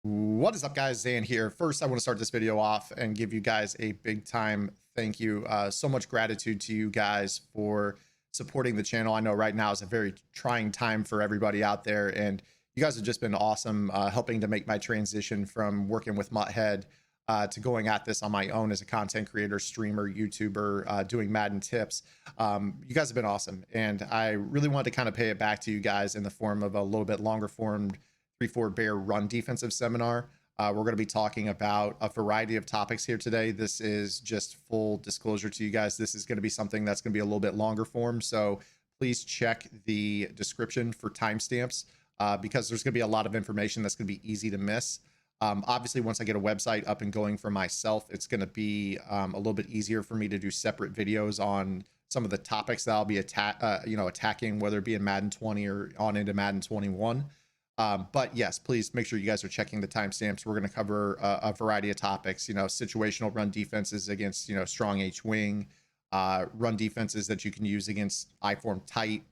What is up, guys? Zan here. First, I want to start this video off and give you guys a big time thank you. So much gratitude to you guys for supporting the channel. I know right now is a very trying time for everybody out there, and you guys have just been awesome, helping to make my transition from working with Mutthead to going at this on my own as a content creator, streamer, YouTuber, doing Madden tips. You guys have been awesome, and I really wanted to kind of pay it back to you guys in the form of a little bit longer form 3-4 bear run defensive seminar. We're going to be talking about a variety of topics here today. This is just full disclosure to you guys. This is going to be something that's going to be a little bit longer form. So please check the description for timestamps because there's going to be a lot of information that's going to be easy to miss. Obviously, once I get a website up and going for myself, it's going to be a little bit easier for me to do separate videos on some of the topics that I'll be attacking, whether it be in Madden 20 or on into Madden 21. But yes, please make sure you guys are checking the timestamps. We're going to cover a variety of topics, situational run defenses against, strong H wing, run defenses that you can use against I form tight.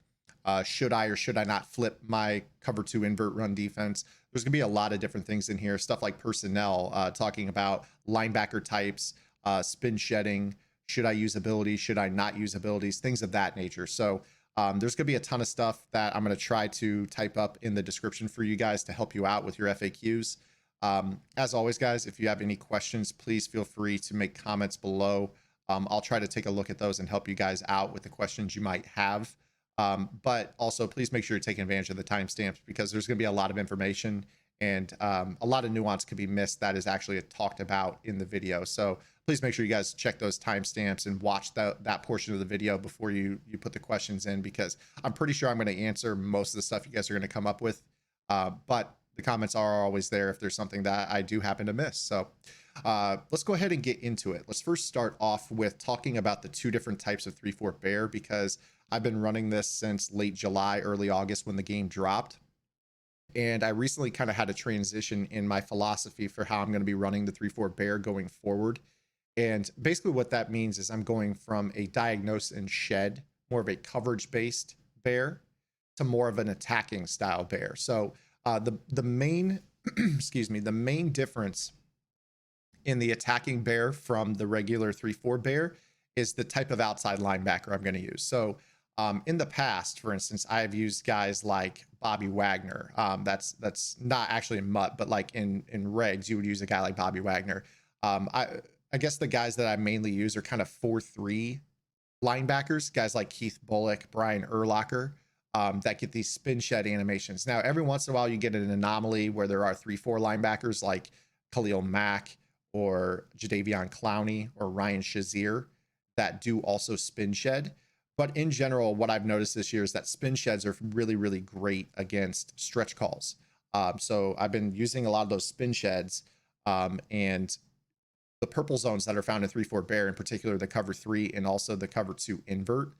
Should I or should I not flip my cover 2 invert run defense? There's going to be a lot of different things in here. Stuff like personnel, talking about linebacker types, spin shedding. Should I use abilities? Should I not use abilities? Things of that nature. So there's going to be a ton of stuff that I'm going to try to type up in the description for you guys to help you out with your FAQs. As always, guys, if you have any questions, please feel free to make comments below. I'll try to take a look at those and help you guys out with the questions you might have. But also, please make sure you're taking advantage of the timestamps because there's going to be a lot of information and a lot of nuance could be missed that is actually talked about in the video. So please make sure you guys check those timestamps and watch that portion of the video before you put the questions in, because I'm pretty sure I'm going to answer most of the stuff you guys are going to come up with. But the comments are always there if there's something that I do happen to miss. So let's go ahead and get into it. Let's first start off with talking about the two different types of 3-4 bear, because I've been running this since late July, early August when the game dropped. And I recently kind of had a transition in my philosophy for how I'm going to be running the 3-4 bear going forward. And basically what that means is I'm going from a diagnose and shed, more of a coverage based bear, to more of an attacking style bear. So the main excuse me, the main difference in the attacking bear from the regular 3-4 bear is the type of outside linebacker I'm going to use. So in the past, for instance, I've used guys like Bobby Wagner. That's not actually in Mutt, but like in regs, you would use a guy like Bobby Wagner. I guess the guys that I mainly use are kind of 4-3 linebackers, guys like Keith Bulluck, Brian Urlacher, that get these spin shed animations. Now, every once in a while, you get an anomaly where there are 3-4 linebackers like Khalil Mack or Jadaveon Clowney or Ryan Shazier that do also spin shed. But in general, what I've noticed this year is that spin sheds are really, really great against stretch calls. So I've been using a lot of those spin sheds, and the purple zones that are found in 3-4 bear, in particular the cover 3 and also the cover 2 invert,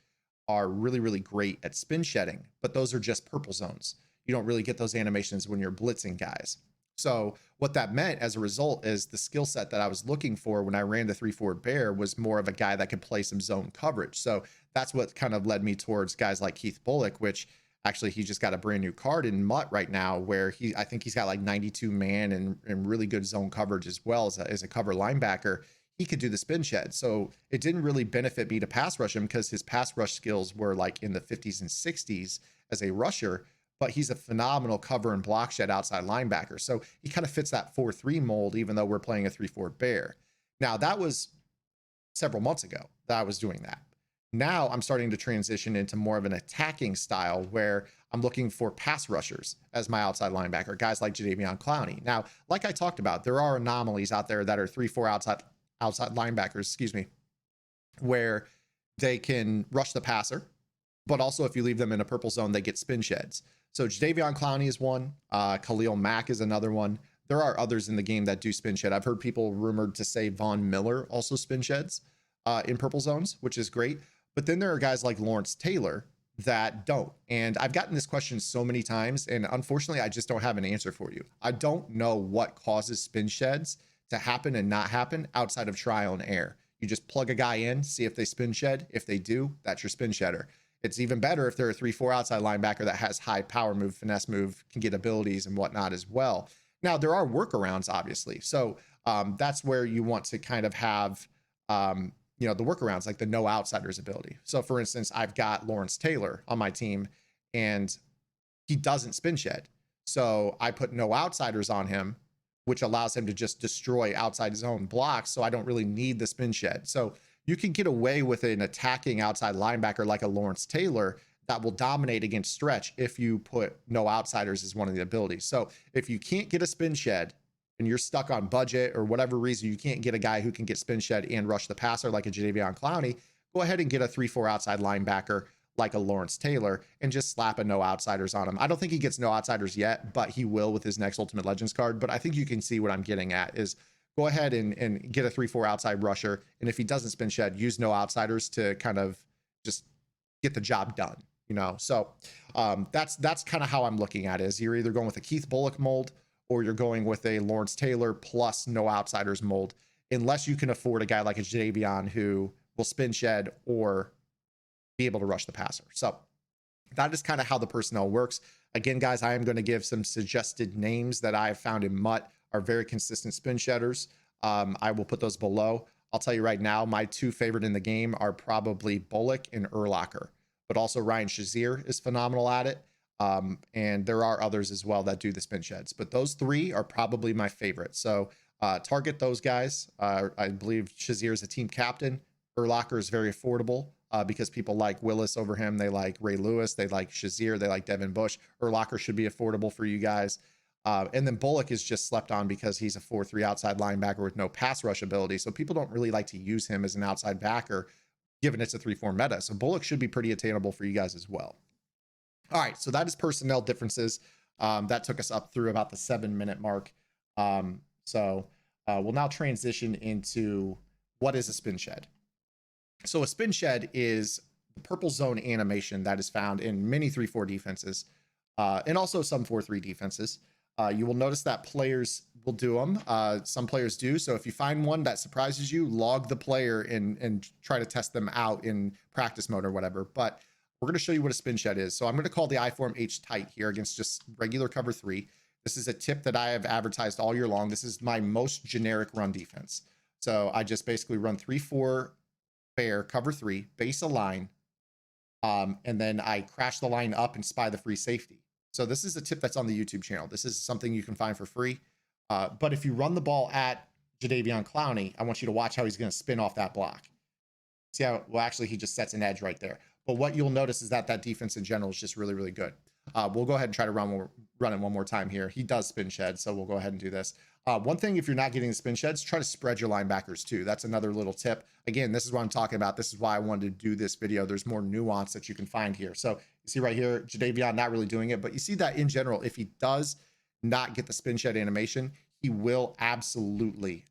are really, really great at spin shedding. But those are just purple zones. You don't really get those animations when you're blitzing guys. So what that meant as a result is the skill set that I was looking for when I ran the 3-4 bear was more of a guy that could play some zone coverage. So that's what kind of led me towards guys like Keith Bulluck, which actually he just got a brand new card in Mutt right now, where I think he's got like 92 man and really good zone coverage as well as a cover linebacker. He could do the spin shed. So it didn't really benefit me to pass rush him because his pass rush skills were like in the 50s and 60s as a rusher, but he's a phenomenal cover and block shed outside linebacker. So he kind of fits that 4-3 mold, even though we're playing a 3-4 bear. Now, that was several months ago that I was doing that. Now I'm starting to transition into more of an attacking style where I'm looking for pass rushers as my outside linebacker, guys like Jadaveon Clowney. Now, like I talked about, there are anomalies out there that are 3-4 outside linebackers, excuse me, where they can rush the passer, but also if you leave them in a purple zone, they get spin sheds. So Jadaveon Clowney is one. Khalil Mack is another one. There are others in the game that do spin shed. I've heard people rumored to say Von Miller also spin sheds in purple zones, which is great. But then there are guys like Lawrence Taylor that don't. And I've gotten this question so many times, and unfortunately, I just don't have an answer for you. I don't know what causes spin sheds to happen and not happen outside of trial and error. You just plug a guy in, see if they spin shed. If they do, that's your spin shedder. It's even better if they're a 3-4 outside linebacker that has high power move, finesse move, can get abilities and whatnot as well. Now, there are workarounds, obviously. So that's where you want to kind of have, you know, the workarounds, like the no outsiders ability. So for instance, I've got Lawrence Taylor on my team and he doesn't spin shed. So I put no outsiders on him, which allows him to just destroy outside his own blocks. So I don't really need the spin shed. So you can get away with an attacking outside linebacker like a Lawrence Taylor that will dominate against stretch if you put no outsiders as one of the abilities. So if you can't get a spin shed and you're stuck on budget or whatever reason, you can't get a guy who can get spin shed and rush the passer like a Jadaveon Clowney, go ahead and get a 3-4 outside linebacker like a Lawrence Taylor and just slap a no outsiders on him. I don't think he gets no outsiders yet, but he will with his next Ultimate Legends card. But I think you can see what I'm getting at is go ahead and get a 3-4 outside rusher. And if he doesn't spin shed, use no outsiders to kind of just get the job done, you know? So that's kind of how I'm looking at it is you're either going with a Keith Bulluck mold or you're going with a Lawrence Taylor plus no outsiders mold, unless you can afford a guy like a Jadaveon who will spin shed or be able to rush the passer. So that is kind of how the personnel works. Again, guys, I am going to give some suggested names that I've found in MUT are very consistent spin shedders. I will put those below. I'll tell you right now, my two favorite in the game are probably Bulluck and Urlacher, but also Ryan Shazier is phenomenal at it. And there are others as well that do the spin sheds, but those three are probably my favorite. So target those guys. I believe Shazier is a team captain. Urlacher is very affordable because people like Willis over him. They like Ray Lewis. They like Shazier. They like Devin Bush. Urlacher should be affordable for you guys. And then Bulluck is just slept on because he's a 4-3 outside linebacker with no pass rush ability. So people don't really like to use him as an outside backer, given it's a 3-4 meta. So Bulluck should be pretty attainable for you guys as well. All right, so that is personnel differences. That took us up through about the 7-minute mark. So we'll now transition into what is a spin shed. So a spin shed is the purple zone animation that is found in many 3-4 defenses and also some 4-3 defenses. You will notice that players will do them. Some players do. So if you find one that surprises you, log the player and try to test them out in practice mode or whatever. But we're going to show you what a spin shed is. So I'm going to call the I-form H tight here against just regular cover 3. This is a tip that I have advertised all year long. This is my most generic run defense. So I just basically run 3-4 fair cover 3, base a line, and then I crash the line up and spy the free safety. So this is a tip that's on the YouTube channel. This is something you can find for free. But if you run the ball at Jadaveon Clowney, I want you to watch how he's going to spin off that block. See how, well, actually, he just sets an edge right there. But what you'll notice is that that defense in general is just really, really good. We'll go ahead and try to run it one more time here. He does spin shed, so we'll go ahead and do this. One thing, if you're not getting the spin sheds, try to spread your linebackers too. That's another little tip. Again, this is what I'm talking about. This is why I wanted to do this video. There's more nuance that you can find here. So you see right here, Jadaveon not really doing it, but you see that in general, if he does not get the spin shed animation, he will absolutely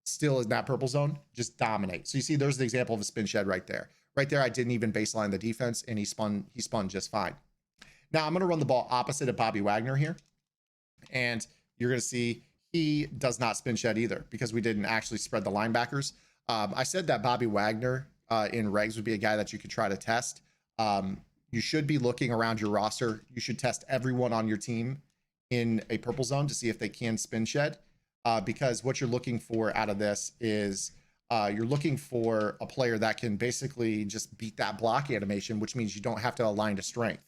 still in that purple zone, just dominate. So you see, there's the example of a spin shed right there. Right there, I didn't even baseline the defense, and he spun just fine. Now I'm going to run the ball opposite of Bobby Wagner here, and you're going to see he does not spin shed either because we didn't actually spread the linebackers. I said that Bobby Wagner in regs would be a guy that you could try to test. You should be looking around your roster. You should test everyone on your team in a purple zone to see if they can spin shed, because what you're looking for out of this is you're looking for a player that can basically just beat that block animation, which means you don't have to align to strength.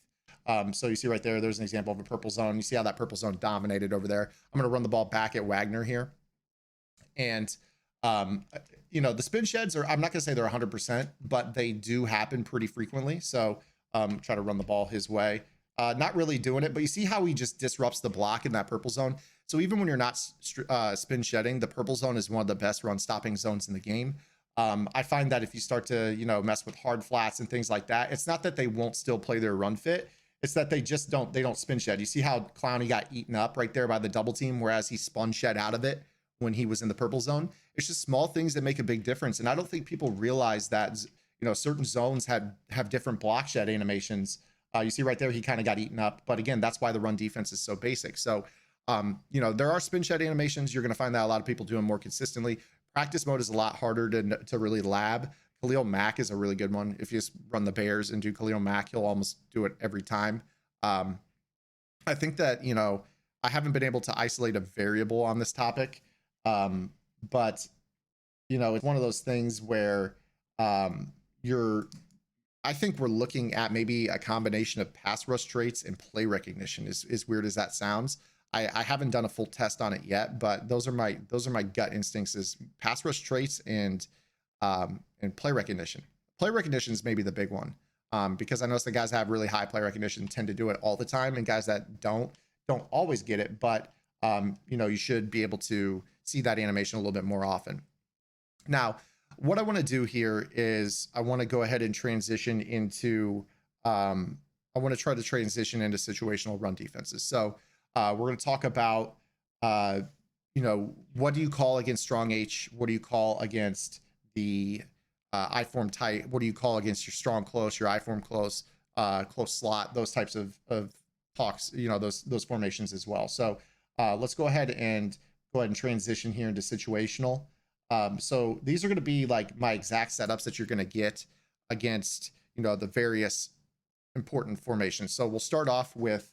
So you see right there, there's an example of a purple zone. You see how that purple zone dominated over there. I'm going to run the ball back at Wagner here. And, you know, the spin sheds are, I'm not going to say they're 100%, but they do happen pretty frequently. So try to run the ball his way. Not really doing it, but you see how he just disrupts the block in that purple zone. So even when you're not spin shedding, the purple zone is one of the best run stopping zones in the game. I find that if you start to, you know, mess with hard flats and things like that, it's not that they won't still play their run fit. It's that they just don't spin shed. You see how Clowney got eaten up right there by the double team, whereas he spun shed out of it when he was in the purple zone. It's just small things that make a big difference. And I don't think people realize that, you know, certain zones have different block shed animations. You see right there, he kind of got eaten up. But again, that's why the run defense is so basic. So, you know, there are spin shed animations. You're going to find that a lot of people do them more consistently. Practice mode is a lot harder to really lab. Khalil Mack is a really good one. If you just run the Bears and do Khalil Mack, he'll almost do it every time. I think that, you know, I haven't been able to isolate a variable on this topic, but you know, it's one of those things where you're. I think we're looking at maybe a combination of pass rush traits and play recognition. As weird as that sounds, I haven't done a full test on it yet, but those are my gut instincts: is pass rush traits and play recognition. Play recognition is maybe the big one, because I notice the guys that have really high play recognition tend to do it all the time, and guys that don't always get it. But you know, you should be able to see that animation a little bit more often. Now, what I want to do here is I want to go ahead and transition into I want to try to transition into situational run defenses. So we're going to talk about you know, what do you call against strong H? What do you call against the I form tight? What do you call against your strong close, your I form close, close slot? Those types of talks, you know, those formations as well. So let's go ahead and transition here into situational. So these are going to be like my exact setups that you're going to get against, you know, the various important formations. So we'll start off with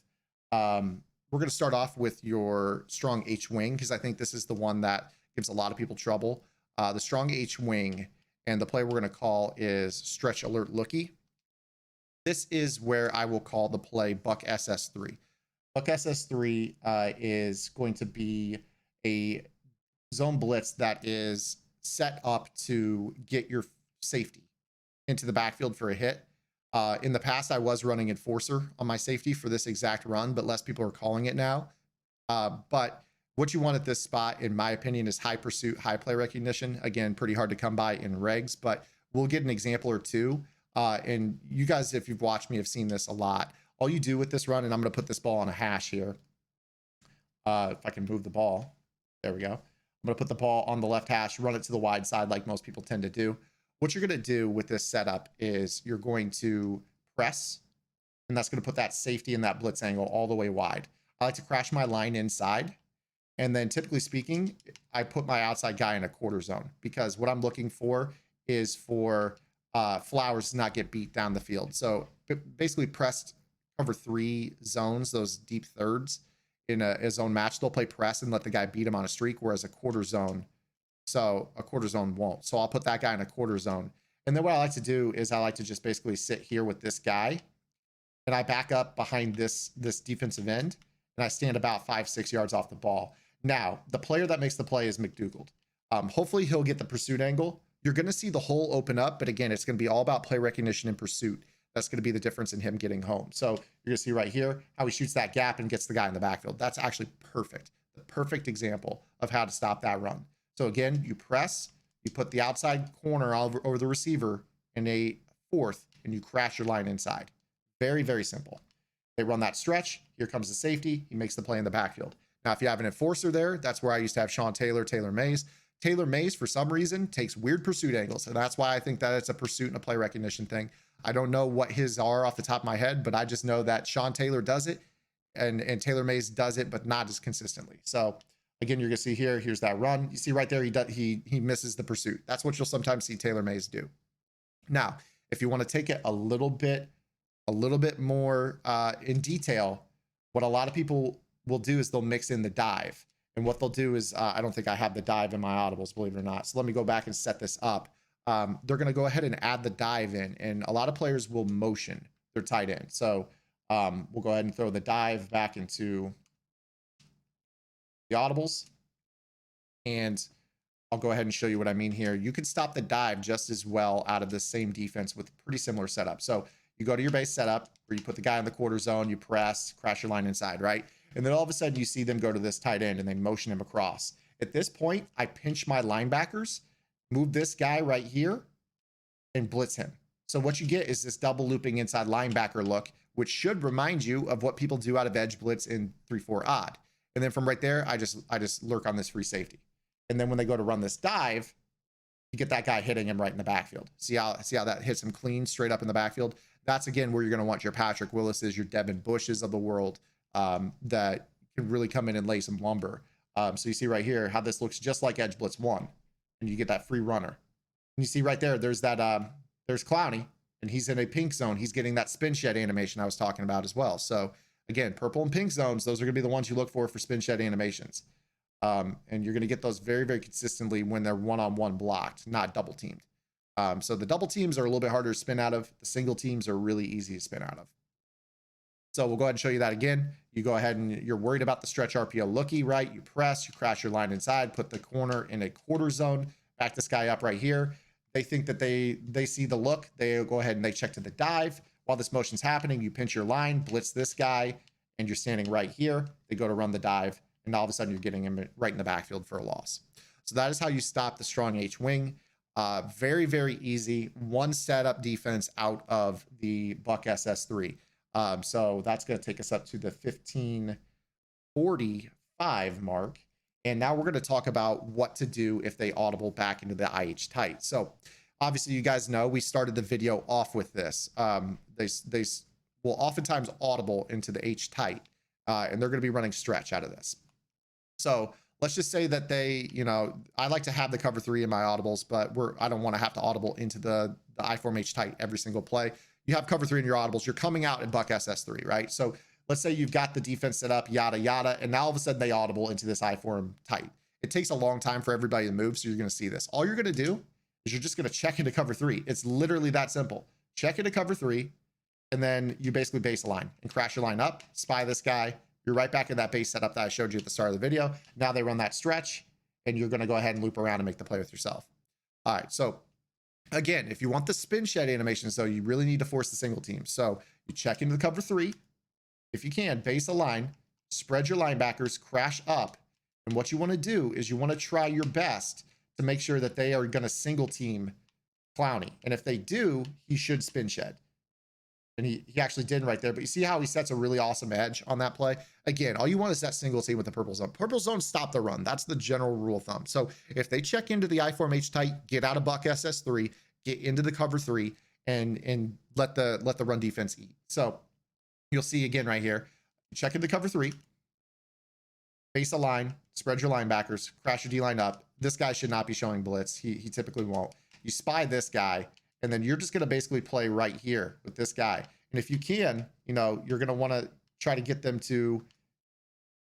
we're going to start off with your strong H wing, because I think this is the one that gives a lot of people trouble. The strong H wing, and the play we're going to call is stretch alert lookie. This is where I will call the play Buck SS3. Buck SS3 is going to be a zone blitz that is set up to get your safety into the backfield for a hit. In the past, I was running enforcer on my safety for this exact run, but less people are calling it now. But what you want at this spot, in my opinion, is high pursuit, high play recognition. Again, pretty hard to come by in regs, but we'll get an example or two. And you guys, if you've watched me, have seen this a lot. All you do with this run, and I'm going to put this ball on a hash here. If I can move the ball. There we go. I'm going to put the ball on the left hash, run it to the wide side like most people tend to do. What you're going to do with this setup is you're going to press, and that's going to put that safety in that blitz angle all the way wide. I like to crash my line inside, and then typically speaking, I put my outside guy in a quarter zone, because what I'm looking for is for Flowers to not get beat down the field. So basically pressed cover 3 zones, those deep thirds in a zone match, they'll play press and let the guy beat him on a streak, whereas a quarter zone won't. So I'll put that guy in a quarter zone. And then what I like to do is I like to just basically sit here with this guy, and I back up behind this defensive end, and I stand about 5-6 yards off the ball. Now, the player that makes the play is McDougald. Hopefully he'll get the pursuit angle. You're going to see the hole open up, but again, it's going to be all about play recognition and pursuit. That's going to be the difference in him getting home. So you're going to see right here how he shoots that gap and gets the guy in the backfield. That's actually perfect. The perfect example of how to stop that run. So again, you press, you put the outside corner over the receiver in a fourth, and you crash your line inside. Very, very simple. They run that stretch. Here comes the safety. He makes the play in the backfield. Now, if you have an enforcer there, that's where I used to have Sean Taylor Mays. Taylor Mays, for some reason, takes weird pursuit angles, and that's why I think that it's a pursuit and a play recognition thing. I don't know what his are off the top of my head, but I just know that Sean Taylor does it, and Taylor Mays does it, but not as consistently. So again, you're gonna see here's that run. You see right there, he misses the pursuit. That's what you'll sometimes see Taylor Mays do. Now, if you want to take it a little bit more in detail, what a lot of people will do is they'll mix in the dive. And what they'll do is, I don't think I have the dive in my audibles, believe it or not. So let me go back and set this up. They're going to go ahead and add the dive in, and a lot of players will motion their tight end. So we'll go ahead and throw the dive back into the audibles, and I'll go ahead and show you what I mean here. You can stop the dive just as well out of the same defense with pretty similar setup. So you go to your base setup where you put the guy in the quarter zone, you press, crash your line inside, right? And then all of a sudden you see them go to this tight end and they motion him across. At this point, I pinch my linebackers, move this guy right here, and blitz him. So what you get is this double looping inside linebacker look, which should remind you of what people do out of edge blitz in 3-4 odd. And then from right there, I just lurk on this free safety. And then when they go to run this dive, you get that guy hitting him right in the backfield. See how that hits him clean straight up in the backfield? That's again where you're going to want your Patrick Willis's, your Devin Bushes of the world, that can really come in and lay some lumber. So you see right here how this looks just like Edge Blitz 1, and you get that free runner. And you see right there, there's Clowney, and he's in a pink zone. He's getting that spin shed animation I was talking about as well. So Again, purple and pink zones, those are going to be the ones you look for spin shed animations. And you're going to get those very, very consistently when they're one-on-one blocked, not double teamed. So the double teams are a little bit harder to spin out of. The single teams are really easy to spin out of. So we'll go ahead and show you that again. You go ahead and you're worried about the stretch RPO looky, right? You press, you crash your line inside, put the corner in a quarter zone, back this guy up right here. They think that they see the look. They go ahead and they check to the dive. While this motion's happening, you pinch your line, blitz this guy, and you're standing right here. They go to run the dive, and all of a sudden you're getting him right in the backfield for a loss. So that is how you stop the strong H wing. Very, very easy. One setup defense out of the Buck SS3. So that's going to take us up to the 1545 mark. And now we're going to talk about what to do if they audible back into the IH tight. So obviously you guys know we started the video off with this. They will oftentimes audible into the H tight, and they're going to be running stretch out of this. So let's just say that they, you know, I like to have the cover 3 in my audibles, but I don't want to have to audible into the I-form H tight every single play. You have cover 3 in your audibles. You're coming out in Buck SS3, right? So let's say you've got the defense set up, yada, yada, and now all of a sudden they audible into this I-form tight. It takes a long time for everybody to move, so you're going to see this. All you're going to do is you're just going to check into cover 3. It's literally that simple. Check into cover 3, and then you basically base a line and crash your line up, spy this guy. You're right back in that base setup that I showed you at the start of the video. Now they run that stretch, and you're going to go ahead and loop around and make the play with yourself. All right, so again, if you want the spin shed animations, though, you really need to force the single team. So you check into the cover 3. If you can, base a line, spread your linebackers, crash up. And what you want to do is you want to try your best to make sure that they are going to single team Clowney. And if they do, he should spin shed. And he actually did right there. But you see how he sets a really awesome edge on that play? Again, all you want is that single team with the purple zone. Purple zone stop the run. That's the general rule of thumb. So if they check into the I-form H tight, get out of Buck SS3, get into the cover 3, and let the run defense eat. So you'll see again right here, check into cover 3, base a line, spread your linebackers, crash your D-line up. This guy should not be showing blitz. He typically won't. You spy this guy, and then you're just going to basically play right here with this guy. And if you can, you know, you're going to want to try to get them to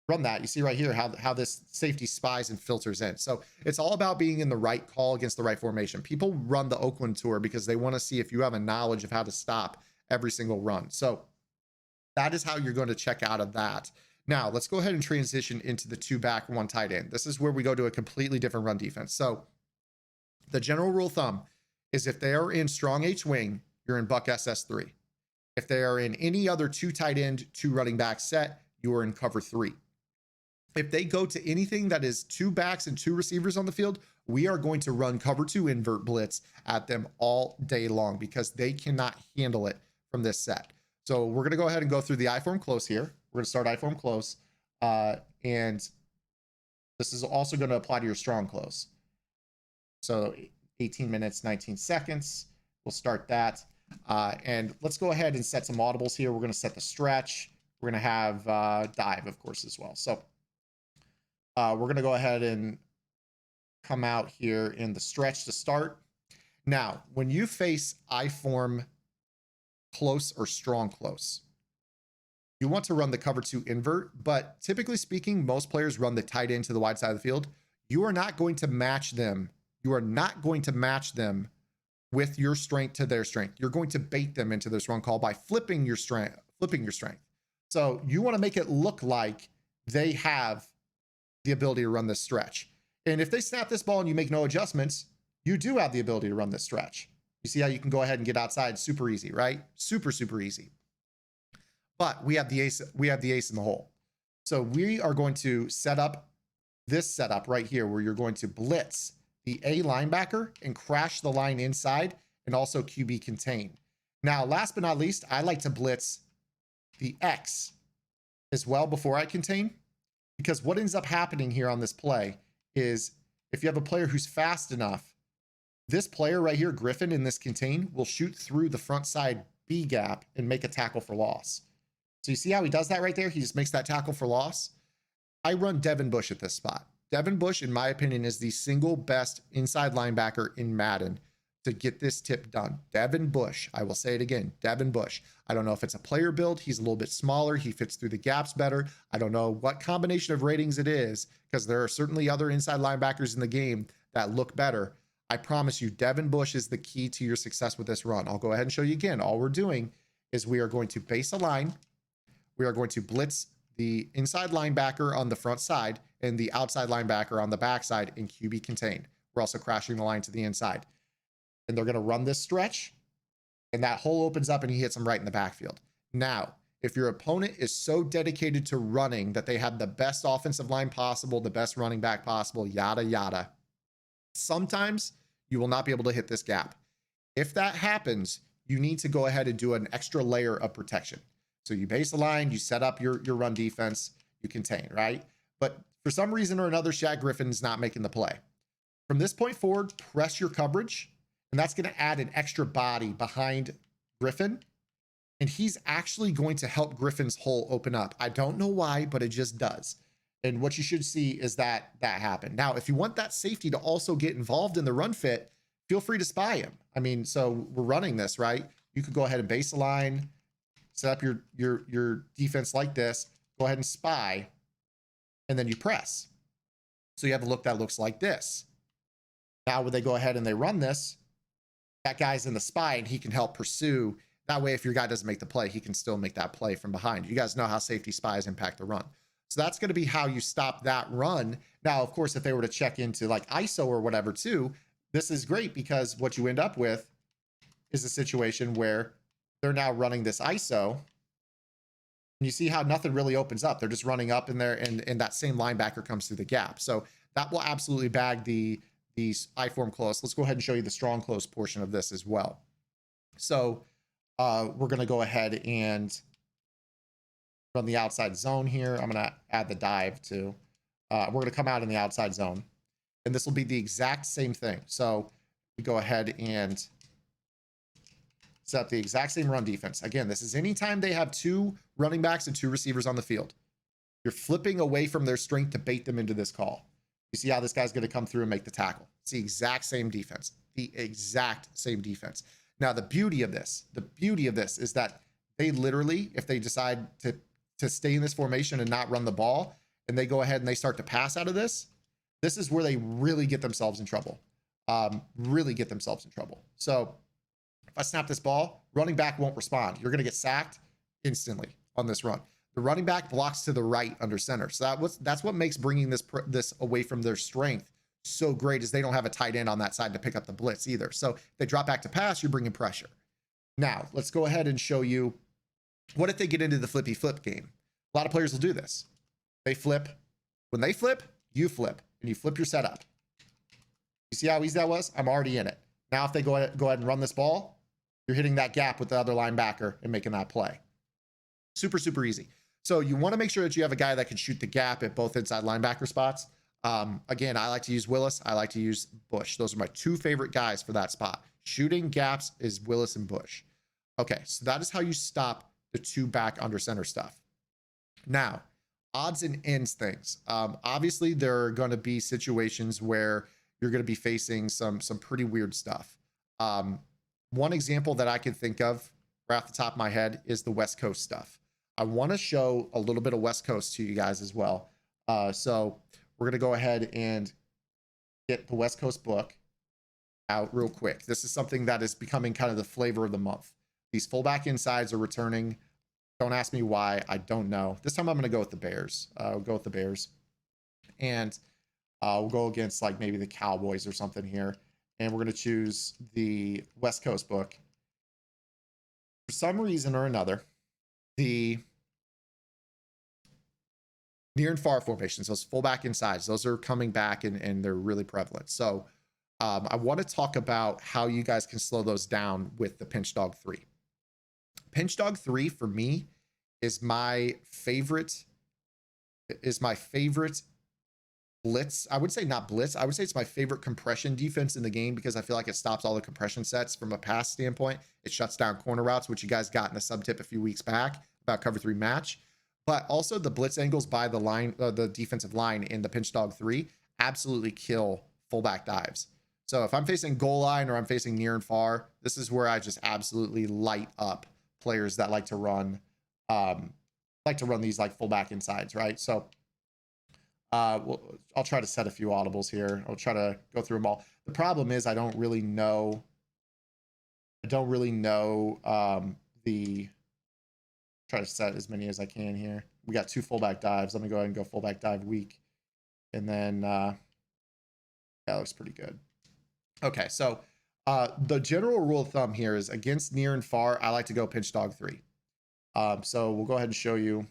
run that. You see right here how this safety spies and filters in. So it's all about being in the right call against the right formation. People run the Oakland tour because they want to see if you have a knowledge of how to stop every single run. So that is how you're going to check out of that. Now, let's go ahead and transition into the 2 back, 1 tight end. This is where we go to a completely different run defense. So the general rule of thumb is if they are in strong H wing, you're in Buck SS3. If they are in any other 2 tight end, 2 running back set, you are in cover 3. If they go to anything that is 2 backs and 2 receivers on the field, we are going to run cover 2 invert blitz at them all day long because they cannot handle it from this set. So we're going to go ahead and go through the I-form close here. We're going to start I-form close. And this is also going to apply to your strong close. So 18 minutes, 19 seconds. We'll start that. And let's go ahead and set some audibles here. We're going to set the stretch. We're going to have dive, of course, as well. So we're going to go ahead and come out here in the stretch to start. Now, when you face I-form close or strong close, you want to run the cover 2 invert, but typically speaking, most players run the tight end to the wide side of the field. You are not going to match them. You are not going to match them with your strength to their strength. You're going to bait them into this run call by flipping your strength. So you want to make it look like they have the ability to run this stretch. And if they snap this ball and you make no adjustments, you do have the ability to run this stretch. You see how you can go ahead and get outside super easy, right? Super, super easy. But we have the ace in the hole. So we are going to set up this setup right here where you're going to blitz the A linebacker and crash the line inside and also QB contain. Now, last but not least, I like to blitz the X as well before I contain, because what ends up happening here on this play is if you have a player who's fast enough, this player right here, Griffin, in this contain, will shoot through the front side B gap and make a tackle for loss. So you see how he does that right there? He just makes that tackle for loss. I run Devin Bush at this spot. Devin Bush, in my opinion, is the single best inside linebacker in Madden to get this tip done. Devin Bush, I will say it again, Devin Bush. I don't know if it's a player build. He's a little bit smaller. He fits through the gaps better. I don't know what combination of ratings it is, because there are certainly other inside linebackers in the game that look better. I promise you, Devin Bush is the key to your success with this run. I'll go ahead and show you again. All we're doing is we are going to base a line. We are going to blitz the inside linebacker on the front side and the outside linebacker on the backside in QB contain. We're also crashing the line to the inside. And they're going to run this stretch, and that hole opens up and he hits them right in the backfield. Now, if your opponent is so dedicated to running that they have the best offensive line possible, the best running back possible, yada, yada, sometimes you will not be able to hit this gap. If that happens, you need to go ahead and do an extra layer of protection. So you base a line, you set up your run defense, you contain, right? But for some reason or another, Shaq Griffin's not making the play. From this point forward, press your coverage, and that's going to add an extra body behind Griffin. And he's actually going to help Griffin's hole open up. I don't know why, but it just does. And what you should see is that happen. Now, if you want that safety to also get involved in the run fit, feel free to spy him. I mean, so we're running this, right? You could go ahead and base a line, set up your defense like this, go ahead and spy, and then you press. So you have a look that looks like this. Now, when they go ahead and they run this, that guy's in the spy and he can help pursue. That way, if your guy doesn't make the play, he can still make that play from behind. You guys know how safety spies impact the run. So that's going to be how you stop that run. Now, of course, if they were to check into like ISO or whatever too, this is great, because what you end up with is a situation where they're now running this ISO. And you see how nothing really opens up. They're just running up in there, and that same linebacker comes through the gap. So that will absolutely bag these I-form close. Let's go ahead and show you the strong close portion of this as well. So we're going to go ahead and run the outside zone here. I'm going to add the dive too. We're going to come out in the outside zone, and this will be the exact same thing. So we go ahead and set up the exact same run defense. Again, this is anytime they have two running backs and two receivers on the field. You're flipping away from their strength to bait them into this call. You see how this guy's going to come through and make the tackle. It's the exact same defense. The exact same defense. Now, the beauty of this is that they literally, if they decide to stay in this formation and not run the ball, and they go ahead and they start to pass out of this, this is where they really get themselves in trouble. So if I snap this ball, running back won't respond. You're going to get sacked instantly on this run. The running back blocks to the right under center. So that's what makes bringing this away from their strength so great, is they don't have a tight end on that side to pick up the blitz either. So if they drop back to pass, you're bringing pressure. Now, let's go ahead and show you, what if they get into the flippy flip game? A lot of players will do this. They flip. When they flip, you flip, and you flip your setup. You see how easy that was? I'm already in it. Now, if they go ahead and run this ball, you're hitting that gap with the other linebacker and making that play. Super, super easy. So you want to make sure that you have a guy that can shoot the gap at both inside linebacker spots. Again, I like to use Willis. I like to use Bush. Those are my two favorite guys for that spot. Shooting gaps is Willis and Bush. Okay, so that is how you stop the two back under center stuff. Now, odds and ends things. Obviously, there are going to be situations where you're going to be facing some pretty weird stuff. One example that I can think of right off the top of my head is the West Coast stuff. I want to show a little bit of West Coast to you guys as well. So we're going to go ahead and get the West Coast book out real quick. This is something that is becoming kind of the flavor of the month. These fullback insides are returning. Don't ask me why. I don't know. This time I'm going to go with the Bears. We'll go with the Bears. And we'll go against like maybe the Cowboys or something here. And we're going to choose the West Coast book. For some reason or another, the near and far formations, those fullback insides, those are coming back and they're really prevalent. So I want to talk about how you guys can slow those down with the pinch dog 3. Pinch dog 3 for me is my favorite blitz. I would say not blitz. I would say it's my favorite compression defense in the game, because I feel like it stops all the compression sets from a pass standpoint. It shuts down corner routes, which you guys got in a sub tip a few weeks back about cover 3 match. But also the blitz angles by the line, the defensive line in the pinch dog 3 absolutely kill fullback dives. So if I'm facing goal line or I'm facing near and far, this is where I just absolutely light up players that like to run these like fullback insides, right? So I'll try to set a few audibles here. I'll try to go through them all. The problem is I don't really know the try to set as many as I can here. We got 2 fullback dives. Let me go ahead and go fullback dive weak. And then that looks pretty good. Okay, so the general rule of thumb here is against near and far, I like to go pinch dog 3. So we'll go ahead and show you,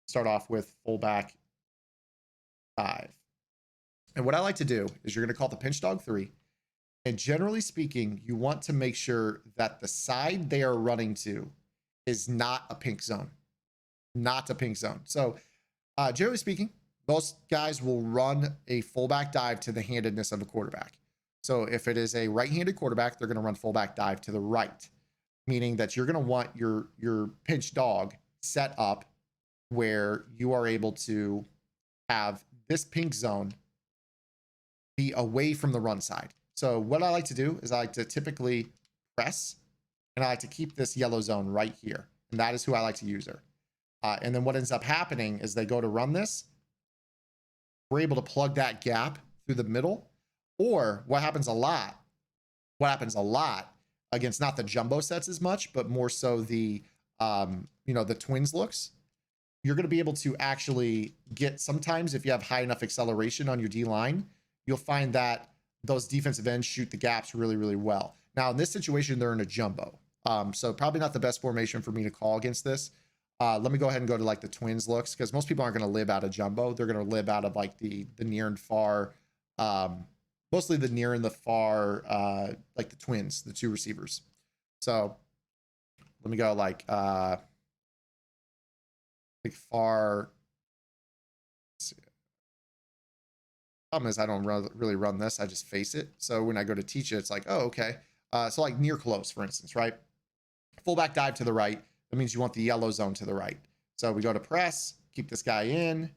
start off with fullback dive. And what I like to do is you're going to call the pinch dog 3. And generally speaking, you want to make sure that the side they are running to is not a pink zone. Not a pink zone. So generally speaking, most guys will run a fullback dive to the handedness of a quarterback. So if it is a right-handed quarterback, they're going to run fullback dive to the right, meaning that you're going to want your pinch dog set up where you are able to have this pink zone be away from the run side. So what I like to do is I like to typically press, and I like to keep this yellow zone right here. And that is who I like to use her. And then what ends up happening is they go to run this. We're able to plug that gap through the middle. Or what happens a lot against not the jumbo sets as much, but more so the, the twins looks, you're going to be able to actually get, sometimes if you have high enough acceleration on your D line, you'll find that those defensive ends shoot the gaps really, really well. Now in this situation, they're in a jumbo. So probably not the best formation for me to call against this. Let me go ahead and go to like the twins looks, because most people aren't going to live out of jumbo. They're going to live out of like the near and far, mostly the near and the far, like the twins, the 2 receivers. So let me go like far. Problem is I don't really run this. I just face it. So when I go to teach it, it's like, oh, okay. So like near close, for instance, right? Fullback dive to the right. That means you want the yellow zone to the right. So we go to press, keep this guy in.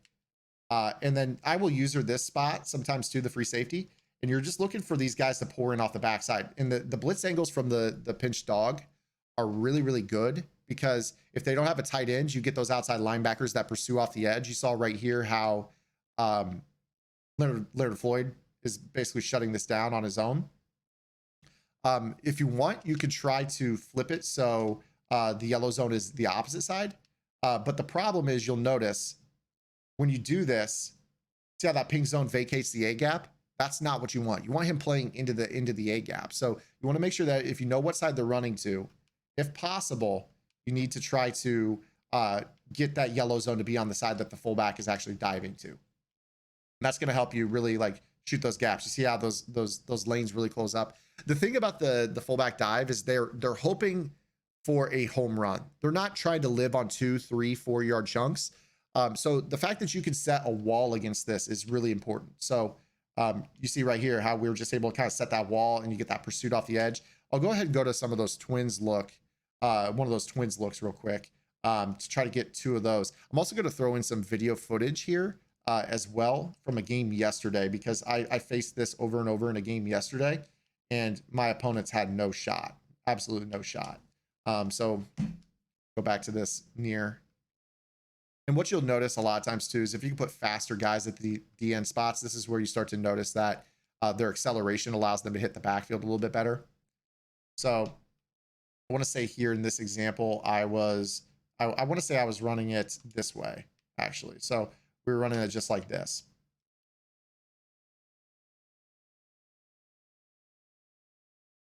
And then I will use her this spot sometimes too, the free safety. And you're just looking for these guys to pour in off the backside. And the blitz angles from the pinch dog are really, really good, because if they don't have a tight end, you get those outside linebackers that pursue off the edge. You saw right here how Leonard Floyd is basically shutting this down on his own. If you want, you could try to flip it so the yellow zone is the opposite side. But the problem is, you'll notice when you do this, see how that pink zone vacates the A gap? That's not what you want. You want him playing into the A gap. So you want to make sure that if you know what side they're running to, if possible, you need to try to get that yellow zone to be on the side that the fullback is actually diving to. And that's going to help you really like shoot those gaps. You see how those lanes really close up. The thing about the fullback dive is they're hoping for a home run. They're not trying to live on 2, 3, 4 yard chunks. So the fact that you can set a wall against this is really important. So you see right here how we were just able to kind of set that wall and you get that pursuit off the edge. I'll go ahead and go to some of those twins look, one of those twins looks real quick to try to get 2 of those. I'm also going to throw in some video footage here as well from a game yesterday, because I faced this over and over in a game yesterday and my opponents had no shot, absolutely no shot. So go back to this near. And what you'll notice a lot of times too is if you can put faster guys at the DN spots, this is where you start to notice that their acceleration allows them to hit the backfield a little bit better. So I want to say here in this example, I want to say I was running it this way, actually. So we were running it just like this.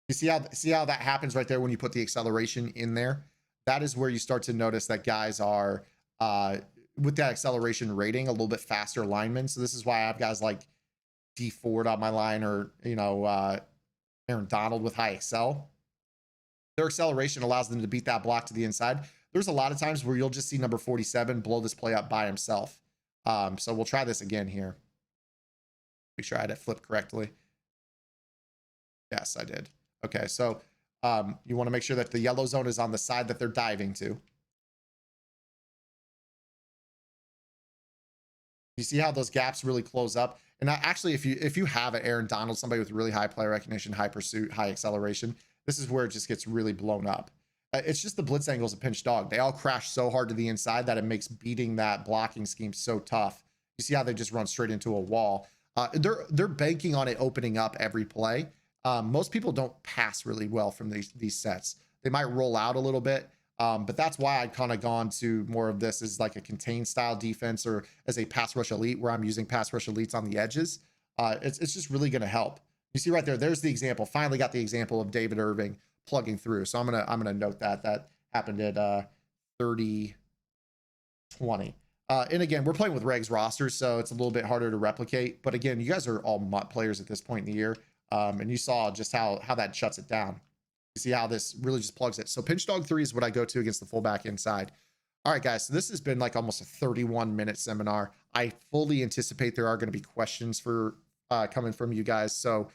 You see how that happens right there when you put the acceleration in there? That is where you start to notice that guys are with that acceleration rating a little bit faster linemen. So this is why I have guys like D Ford on my line, or Aaron Donald with high excel. Their acceleration allows them to beat that block to the inside. There's a lot of times where you'll just see number 47 blow this play up by himself. So we'll try this again here. Make sure I had it flipped correctly. Yes, I did. Okay, so you want to make sure that the yellow zone is on the side that they're diving to. You see how those gaps really close up? And actually, if you have an Aaron Donald, somebody with really high player recognition, high pursuit, high acceleration, this is where it just gets really blown up. It's just the blitz angles of pinch dog. They all crash so hard to the inside that it makes beating that blocking scheme so tough. You see how they just run straight into a wall. They're banking on it opening up every play. Most people don't pass really well from these sets. They might roll out a little bit, but that's why I'd kind of gone to more of this as like a contained style defense or as a pass rush elite where I'm using pass rush elites on the edges. It's just really going to help. You see right there, there's the example. Finally got the example of David Irving plugging through. So I'm gonna note that happened at 30-20. And again, we're playing with Reg's roster, so it's a little bit harder to replicate. But again, you guys are all MUT players at this point in the year. And you saw just how that shuts it down. You see how this really just plugs it. So pinch dog 3 is what I go to against the fullback inside. All right, guys, so this has been like almost a 31-minute seminar. I fully anticipate there are going to be questions for coming from you guys. So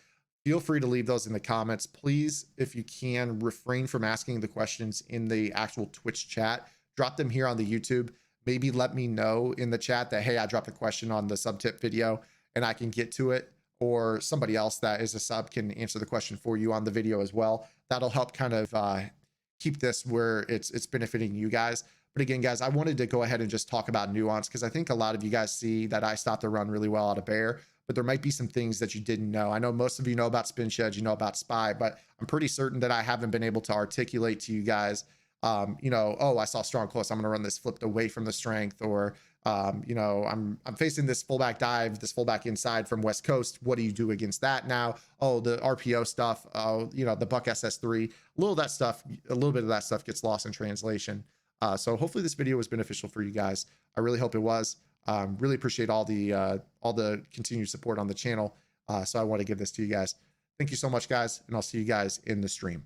feel free to leave those in the comments. Please, if you can, refrain from asking the questions in the actual Twitch chat. Drop them here on the YouTube. Maybe let me know in the chat that, hey, I dropped a question on the sub tip video and I can get to it. Or somebody else that is a sub can answer the question for you on the video as well. That'll help kind of keep this where it's benefiting you guys. But again, guys, I wanted to go ahead and just talk about nuance because I think a lot of you guys see that I stopped the run really well out of bear, but there might be some things that you didn't know. I know most of you know about spin sheds, you know about spy, but I'm pretty certain that I haven't been able to articulate to you guys, oh, I saw strong close, I'm going to run this flipped away from the strength, or I'm facing this fullback dive, this fullback inside from West Coast. What do you do against that now? Oh, the RPO stuff, the Buck SS3, a little bit of that stuff gets lost in translation. So hopefully this video was beneficial for you guys. I really hope it was. Really appreciate all the continued support on the channel. So I want to give this to you guys. Thank you so much, guys, and I'll see you guys in the stream.